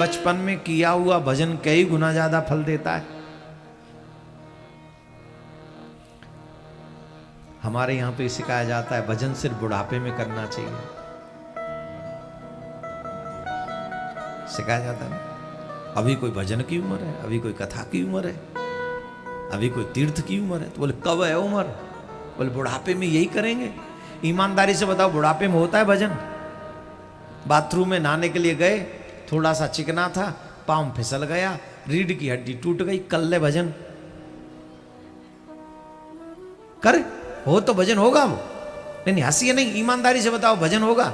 बचपन में किया हुआ भजन कई गुना ज्यादा फल देता है। हमारे यहां तो ये सिखाया जाता है भजन सिर्फ बुढ़ापे में करना चाहिए, सिखाया जाता है ना। अभी कोई भजन की उम्र है, अभी कोई कथा की उम्र है, अभी कोई तीर्थ की उम्र है। तो बोले कब है उम्र? बोले बुढ़ापे में यही करेंगे। ईमानदारी से बताओ बुढ़ापे में होता है भजन? बाथरूम में नहाने के लिए गए, थोड़ा सा चिकना था, पांव फिसल गया, रीढ़ की हड्डी टूट गई, कर ले भजन? कर हो तो भजन होगा वो? नहीं, हंसी नहीं, ईमानदारी से बताओ भजन होगा?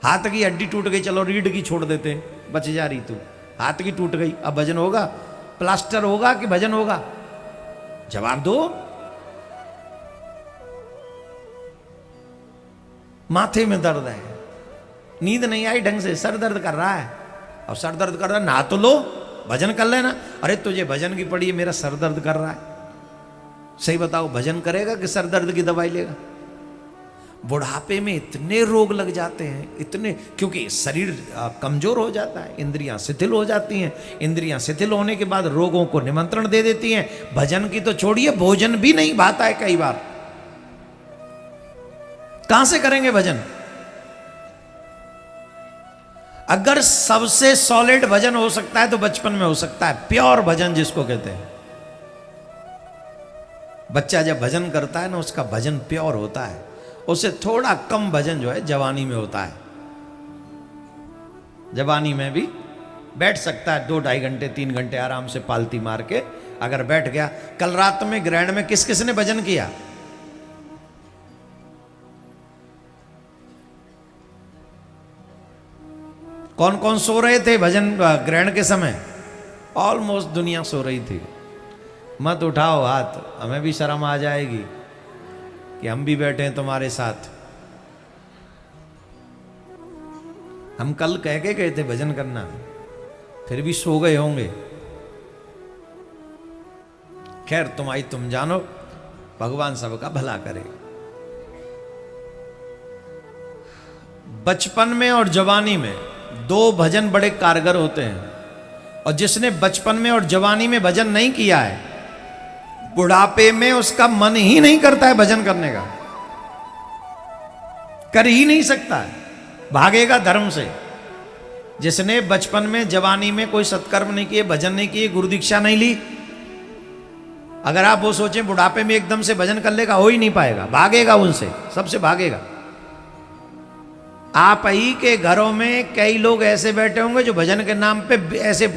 हाथ की हड्डी टूट गई, चलो रीढ़ की छोड़ देते हैं, बच जा रही तू, हाथ की टूट गई, अब भजन होगा? प्लास्टर होगा कि भजन होगा? जवाब दो। माथे में दर्द है, नींद नहीं आई ढंग से, सर दर्द कर रहा है, और सर दर्द कर रहा है, नहा तो लो, भजन कर लेना। अरे तुझे भजन की पड़ी है, मेरा सर दर्द कर रहा है। सही बताओ, भजन करेगा कि सर दर्द की दवाई लेगा? बुढ़ापे में इतने रोग लग जाते हैं, इतने, क्योंकि शरीर कमजोर हो जाता है, इंद्रियां शिथिल हो जाती हैं। इंद्रियां शिथिल होने के बाद रोगों को निमंत्रण दे देती हैं। भजन की तो छोड़िए, भोजन भी नहीं भाता है कई बार। कहां से करेंगे भजन? अगर सबसे सॉलिड भजन हो सकता है तो बचपन में हो सकता है, प्योर भजन जिसको कहते हैं। बच्चा जब भजन करता है ना, उसका भजन प्योर होता है। उससे थोड़ा कम भजन जो है जवानी में होता है। जवानी में भी बैठ सकता है 2-2.5 घंटे 3 घंटे आराम से पालती मार के, अगर बैठ गया। कल रात में ग्रहण में किस किस ने भजन किया? कौन कौन सो रहे थे भजन ग्रहण के समय? ऑलमोस्ट दुनिया सो रही थी। मत उठाओ हाथ, हमें भी शर्म आ जाएगी कि हम भी बैठे हैं तुम्हारे साथ। हम कल कह के गए थे भजन करना, फिर भी सो गए होंगे। खैर तुम जानो, भगवान सबका भला करे। बचपन में और जवानी में 2 भजन बड़े कारगर होते हैं, और जिसने बचपन में और जवानी में भजन नहीं किया है, बुढ़ापे में उसका मन ही नहीं करता है भजन करने का, कर ही नहीं सकता है, भागेगा धर्म से। जिसने बचपन में जवानी में कोई सत्कर्म नहीं किए, भजन नहीं किए, गुरु दीक्षा नहीं ली, अगर आप वो सोचें बुढ़ापे में एकदम से भजन कर लेगा, हो ही नहीं पाएगा, भागेगा उनसे, सबसे भागेगा। आप ही के घरों में कई लोग ऐसे बैठे होंगे जो भजन के नाम पे ऐसे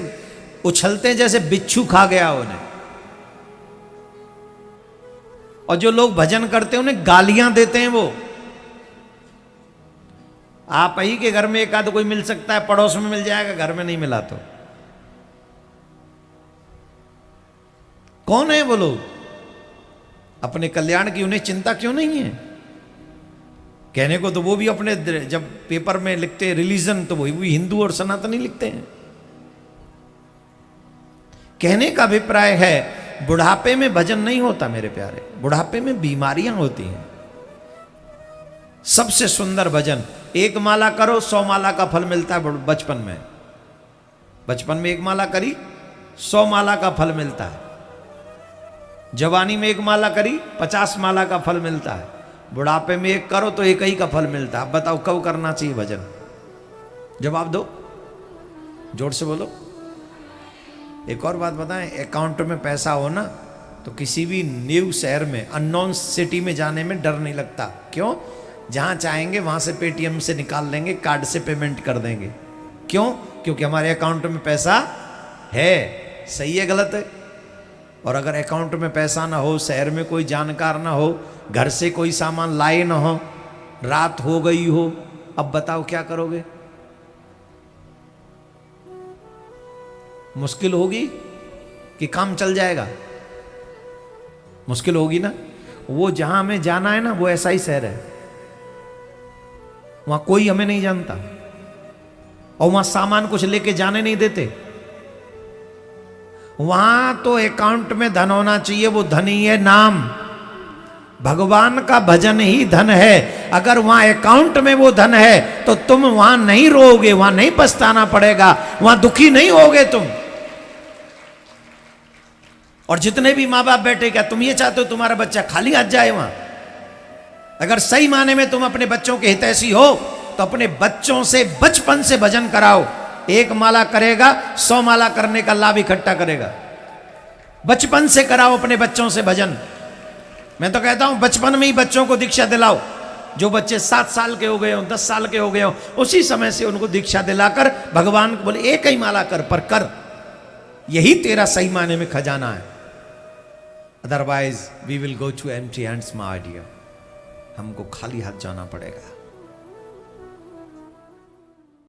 उछलते हैं जैसे बिच्छू खा गया उन्हें, और जो लोग भजन करते हैं उन्हें गालियां देते हैं वो। आप ही के घर में एक आध कोई मिल सकता है, पड़ोस में मिल जाएगा, घर में नहीं मिला तो कौन है वो लोग? अपने कल्याण की उन्हें चिंता क्यों नहीं है? कहने को तो वो भी अपने, जब पेपर में लिखते हैं रिलीजन, तो वही भी हिंदू और सनातनी लिखते हैं। कहने का अभिप्राय है बुढ़ापे में भजन नहीं होता मेरे प्यारे, बुढ़ापे में बीमारियां होती हैं। सबसे सुंदर भजन, 1 माला करो 100 माला का फल मिलता है। बचपन में 1 माला करी 100 माला का फल मिलता है। जवानी में 1 माला करी 50 माला का फल मिलता है। बुढ़ापे में 1 करो तो 1 ही का फल मिलता है। अब बताओ कब करना चाहिए भजन? जवाब दो, जोर से बोलो। एक और बात बताएं, अकाउंट में पैसा हो ना, तो किसी भी न्यू शहर में, अननोन सिटी में जाने में डर नहीं लगता। क्यों? जहां चाहेंगे वहां से पेटीएम से निकाल लेंगे, कार्ड से पेमेंट कर देंगे। क्यों? क्योंकि हमारे अकाउंट में पैसा है। सही है गलत है? और अगर अकाउंट में पैसा ना हो, शहर में कोई जानकार ना हो, घर से कोई सामान लाए ना हो, रात हो गई हो, अब बताओ क्या करोगे? मुश्किल होगी कि काम चल जाएगा? मुश्किल होगी ना। वो जहां हमें जाना है ना, वो ऐसा ही शहर है, वहां कोई हमें नहीं जानता, और वहां सामान कुछ लेके जाने नहीं देते। वहां तो अकाउंट में धन होना चाहिए, वो धन ही है नाम। भगवान का भजन ही धन है। अगर वहां अकाउंट में वो धन है तो तुम वहां नहीं रोओगे, वहां नहीं पछताना पड़ेगा, वहां दुखी नहीं होगे तुम। और जितने भी माँ बाप बैठे, क्या तुम ये चाहते हो तुम्हारा बच्चा खाली हाथ जाए वहां? अगर सही माने में तुम अपने बच्चों के हितैषी हो तो अपने बच्चों से बचपन से भजन कराओ। एक माला करेगा 100 माला करने का लाभ इकट्ठा करेगा। बचपन से कराओ अपने बच्चों से भजन। मैं तो कहता हूं बचपन में ही बच्चों को दीक्षा दिलाओ। जो बच्चे 7 साल के हो गए हो, 10 साल के हो गए हो, उसी समय से उनको दीक्षा दिलाकर भगवान को बोले एक ही माला कर, पर कर। यही तेरा सही माने में खजाना है। Otherwise we will go to empty hands my dear. हमको खाली हाथ जाना पड़ेगा।